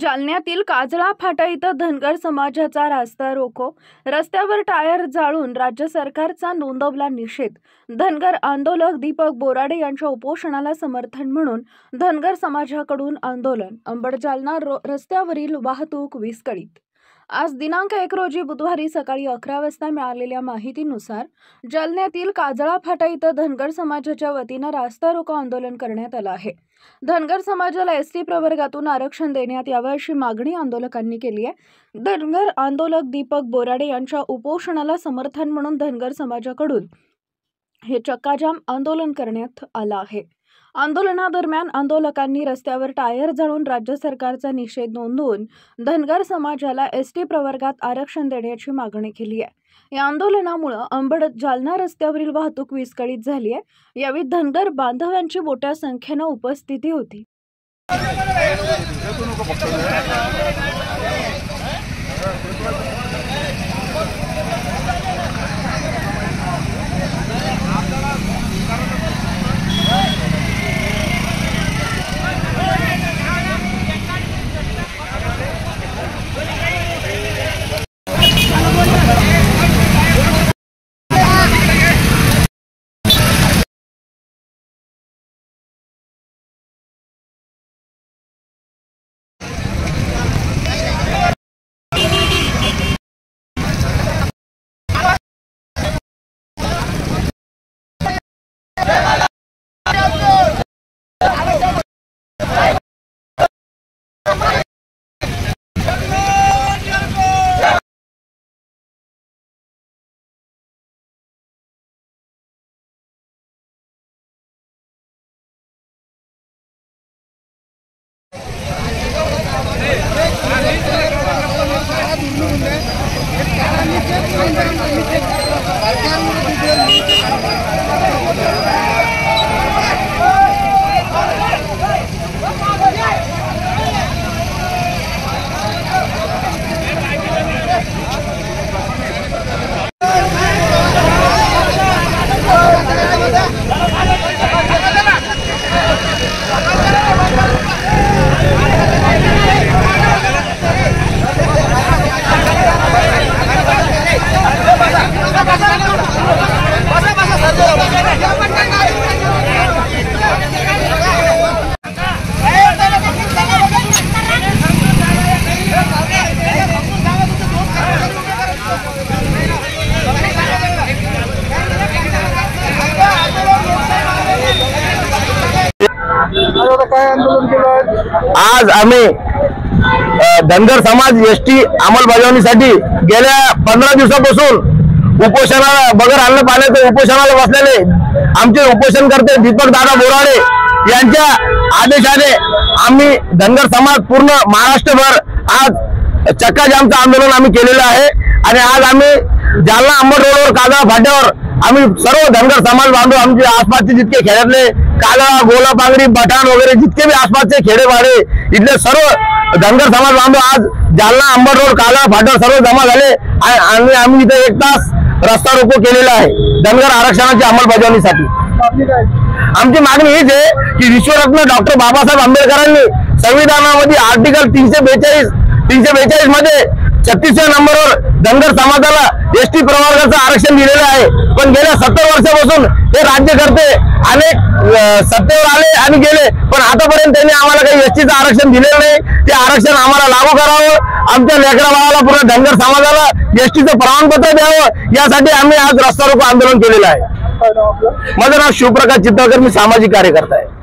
जालन्यातील काजळा फाटा इथं धनगर समाजाचा रास्ता रोको, रस्त्यावर टायर जाळून राज्य सरकारचा नोंदवला निषेध। धनगर आंदोलक दीपक बोराडे यांच्या उपोषणाला समर्थन म्हणून धनगर समाजाकडून आंदोलन। अंबड जालना रस्त्यावरील वाहतूक विस्कळीत। आज दिनांक 1 रोजी बुधवारी सकाळी 11 वाजता मिळालेल्या माहितीनुसार जालन्यातील काजळा फाटा इथं धनगर समाजाच्या वतीनं रास्ता रोको आंदोलन करण्यात आलं आहे। धनगर समाजाला एसटी प्रवर्गातून आरक्षण देण्यात यावं अशी मागणी आंदोलकांनी केली आहे। धनगर आंदोलक दीपक बोराडे यांच्या उपोषणाला समर्थन म्हणून धनगर समाजाकडून हे चक्काजाम आंदोलन करण्यात आलं आहे। आंदोलनादरम्यान आंदोलकांनी रस्त्यावर टायर जाळून राज्य सरकारचा निषेध नोंदवून धनगर समाजाला एसटी प्रवर्गात आरक्षण देण्याची मागणी केली आहे। या आंदोलनामुळे अंबड जालना रस्त्यावरील वाहतूक विस्कळीत झाली आहे। यावेळी धनगर बांधवांची मोठ्या संख्येने उपस्थिती होती। आज आम्ही धनगर समाज एसटी अंमलबजावणीसाठी गेल्या 15 दिवसापासून उपोषणाला बगर आणलं पाण्याचं उपोषणाला बसलेले आमचे उपोषणकर्ते दीपक दादा बोराडे यांच्या आदेशाने आम्ही धनगर समाज पूर्ण महाराष्ट्रभर आज चक्काजामचं आंदोलन आम्ही केलेलं आहे। आणि आज आम्ही जालना अंबड रोडवर काजळा फाट्यावर आम्ही सर्व धनगर समाज बांधव आमचे आसपासचे जितके खेड्यातले काला गोला पांगरी बठाण वगैरे जितके भी आसपासचे खेडेवाडे इथले सर्व धनगर समाज बांधव आज जालना अंबड रोड काजळा फाट्यावर सर्व जमा झाले आणि आम्ही इथे 1 तास रस्ता रोको केलेला आहे धनगर आरक्षणाची अंमलबजावणीसाठी। आमची मागणी हीच आहे की विश्वरत्न डॉक्टर बाबासाहेब आंबेडकरांनी संविधानामध्ये आर्टिकल 342 मध्ये 36व्या नंबरवर धनगर समाजाला एसटी प्रवर्गाचं आरक्षण दिलेलं आहे। पण गेल्या 70 वर्षापासून हे राज्यकर्ते अनेक सत्तेवर आले आणि गेले, पण आतापर्यंत त्यांनी आम्हाला काही एसटीचं आरक्षण दिलेलं नाही। ते आरक्षण आम्हाला लागू करावं, आमच्या लेकरा बाळाला पूर्ण धनगर समाजाला एसटीचं प्रमाणपत्र द्यावं, यासाठी आम्ही आज रस्ता रोको आंदोलन केलेलं आहे। माझं नाव शिवप्रकाश चित्तळकर, मी सामाजिक कार्यकर्ता आहे।